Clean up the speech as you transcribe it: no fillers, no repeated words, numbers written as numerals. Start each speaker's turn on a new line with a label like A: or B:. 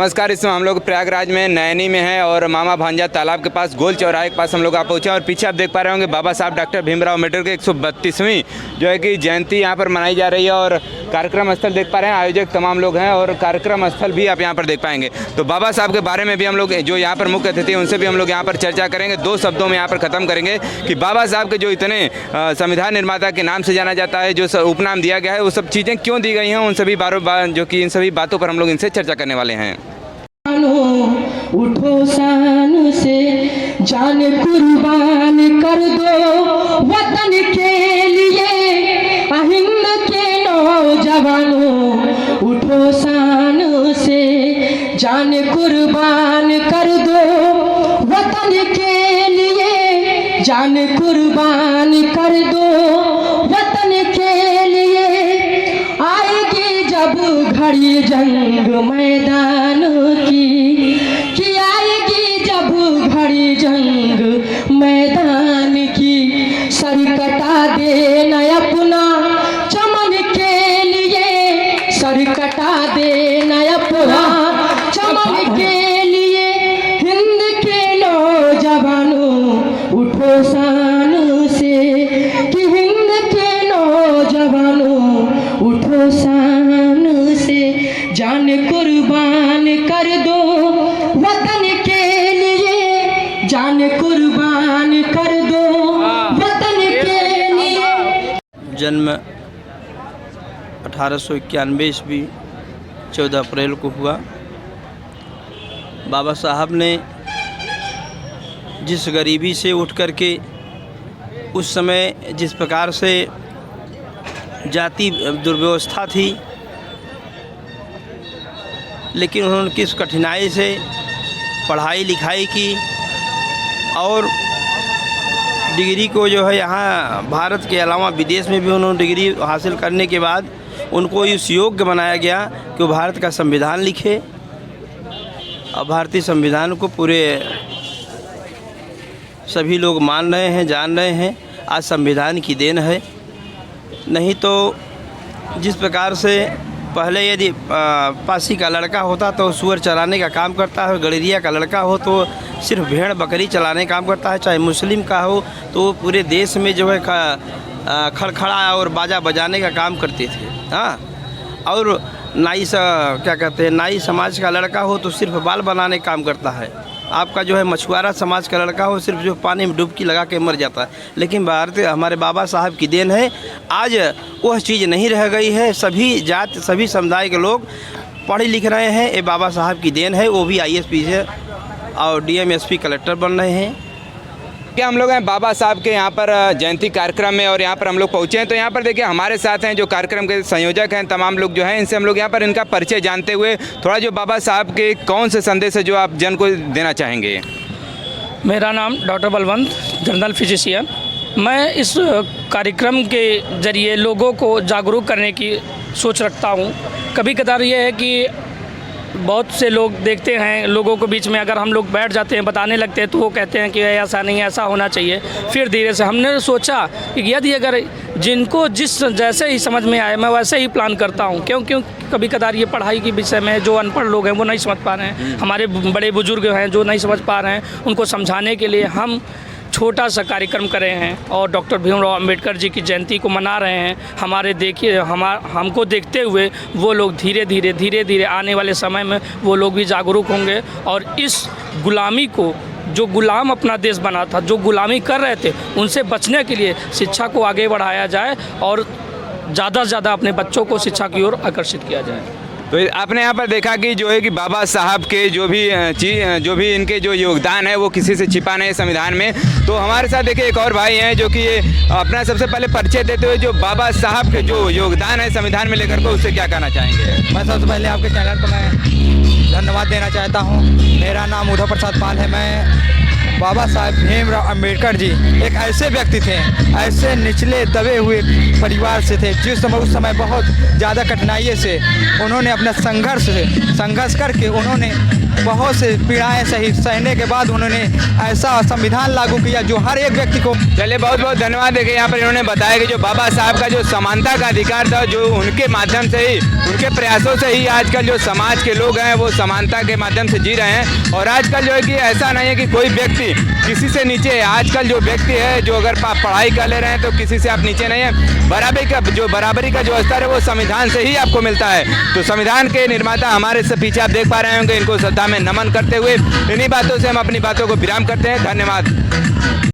A: नमस्कार। इस समय हम लोग प्रयागराज में नैनी में हैं और मामा भांजा तालाब के पास गोल चौराहे के पास हम लोग आ पहुँचे और पीछे आप देख पा रहे होंगे बाबा साहब डॉक्टर भीमराव अम्बेडकर की 132वीं जो है कि जयंती यहाँ पर मनाई जा रही है और कार्यक्रम स्थल देख पा रहे हैं। आयोजक तमाम लोग हैं और कार्यक्रम स्थल भी आप यहाँ पर देख पाएंगे। तो बाबा साहब के बारे में भी हम लोग जो यहाँ पर मुख्य अतिथि उनसे भी हम लोग यहाँ पर चर्चा करेंगे। 2 शब्दों में यहाँ पर ख़त्म करेंगे कि बाबा साहब के जो इतने संविधान निर्माता के नाम से जाना जाता है, जो उपनाम दिया गया है, वो सब चीज़ें क्यों दी गई हैं, उन सभी जो कि इन सभी बातों पर हम लोग इनसे चर्चा करने वाले हैं।
B: उठो शान से जान कुर्बान कर दो वतन के लिए, अहिंद के नौजवानों उठो शान से जान कुर्बान कर दो वतन के लिए, जान कुर्बान कर दो वतन के लिए। आएगी जब घड़ी जंग मैदान की आएगी जब घड़ी जंग मैदान की, सर कटा देना अपना चमन के लिए, सर कटा देना अपना चमन के लिए। हिंद के नौजवानों उठो शान से कि हिंद के नौजवानों उठो शान से जान कुर्बान कर दो वतन के लिए, जान कुर्बान कर दो वतन के लिए।
C: जन्म 1891 ईस्वी 14 अप्रैल को हुआ। बाबा साहब ने जिस गरीबी से उठ कर के उस समय जिस प्रकार से जाति दुर्व्यवस्था थी, लेकिन उन्होंने किस कठिनाई से पढ़ाई लिखाई की और डिग्री को जो है यहाँ भारत के अलावा विदेश में भी उन्होंने डिग्री हासिल करने के बाद उनको इस योग्य बनाया गया कि वो भारत का संविधान लिखे। और भारतीय संविधान को पूरे सभी लोग मान रहे हैं, जान रहे हैं। आज संविधान की देन है। नहीं तो जिस प्रकार से पहले यदि पासी का लड़का होता तो सुअर चराने का काम करता है, गड़ेरिया का लड़का हो तो सिर्फ भेड़ बकरी चलाने का काम करता है, चाहे मुस्लिम का हो तो पूरे देश में जो है खड़खड़ा और बाजा बजाने का काम करते थे। हाँ, और नाई क्या कहते हैं, नाई समाज का लड़का हो तो सिर्फ बाल बनाने का काम करता है। आपका जो है मछुआरा समाज का लड़का हो सिर्फ जो पानी में डुबकी लगा के मर जाता है। लेकिन भारतीय हमारे बाबा साहब की देन है, आज वह चीज़ नहीं रह गई है। सभी जात सभी समुदाय के लोग पढ़ लिख रहे हैं, ये बाबा साहब की देन है। वो भी ISP से और DM SP कलेक्टर बन रहे हैं।
A: क्या हम लोग हैं बाबा साहब के यहाँ पर जयंती कार्यक्रम में और यहाँ पर हम लोग पहुँचे हैं। तो यहाँ पर देखिए हमारे साथ हैं जो कार्यक्रम के संयोजक हैं, तमाम लोग जो हैं, इनसे हम लोग यहाँ पर इनका परिचय जानते हुए थोड़ा जो बाबा साहब के कौन से संदेश है जो आप जन को देना चाहेंगे।
D: मेरा नाम डॉक्टर बलवंत, जनरल फिजिशियन। मैं इस कार्यक्रम के ज़रिए लोगों को जागरूक करने की सोच रखता हूँ। कभी कदार ये है कि बहुत से लोग देखते हैं, लोगों के बीच में अगर हम लोग बैठ जाते हैं, बताने लगते हैं तो वो कहते हैं कि ऐसा नहीं, ऐसा होना चाहिए। फिर धीरे से हमने सोचा कि यदि अगर जिनको जैसे ही समझ में आए मैं वैसे ही प्लान करता हूँ। क्यों कभी कदार ये पढ़ाई के विषय में जो अनपढ़ लोग हैं वो नहीं समझ पा रहे हैं, हमारे बड़े बुजुर्ग हैं जो नहीं समझ पा रहे हैं, उनको समझाने के लिए हम छोटा सा कार्यक्रम कर रहे हैं और डॉक्टर भीमराव अम्बेडकर जी की जयंती को मना रहे हैं। हमको देखते हुए वो लोग धीरे धीरे आने वाले समय में वो लोग भी जागरूक होंगे और इस गुलामी को, जो गुलाम अपना देश बना था, जो गुलामी कर रहे थे, उनसे बचने के लिए शिक्षा को आगे बढ़ाया जाए और ज़्यादा से ज़्यादा अपने बच्चों को शिक्षा की ओर आकर्षित किया जाए।
A: तो आपने यहाँ पर देखा कि जो है कि बाबा साहब के जो भी इनके जो योगदान है वो किसी से छिपा नहीं है संविधान में। तो हमारे साथ देखिए एक और भाई हैं जो कि ये अपना सबसे पहले परिचय देते हुए जो बाबा साहब के जो योगदान है संविधान में लेकर को उससे क्या कहना चाहेंगे।
E: मैं सबसे पहले आपके चैनल को मैं धन्यवाद देना चाहता हूँ। मेरा नाम उद्धव प्रसाद पाल है। मैं बाबा साहेब भीमराव अंबेडकर जी एक ऐसे व्यक्ति थे, ऐसे निचले दबे हुए परिवार से थे, जिस समय उस समय बहुत ज़्यादा कठिनाइयों से उन्होंने अपना संघर्ष करके उन्होंने बहुत से पीड़ाएं सही सहने के बाद उन्होंने ऐसा संविधान लागू किया जो हर एक व्यक्ति को।
A: चलिए बहुत बहुत धन्यवाद। देखिए यहाँ पर इन्होंने बताया कि जो बाबा साहब का जो समानता का अधिकार था, जो उनके माध्यम से ही, उनके प्रयासों से ही आजकल जो समाज के लोग हैं वो समानता के माध्यम से जी रहे हैं। और आजकल जो है कि ऐसा नहीं है कि कोई व्यक्ति किसी से नीचे है। आजकल जो व्यक्ति है, जो अगर आप पढ़ाई कर ले रहे हैं तो किसी से आप नीचे नहीं है। बराबरी का जो स्तर है वो संविधान से ही आपको मिलता है। तो संविधान के निर्माता हमारे से पीछे आप देख पा रहे होंगे, इनको श्रद्धा में नमन करते हुए इन्हीं बातों से हम अपनी बातों को विराम करते हैं। धन्यवाद।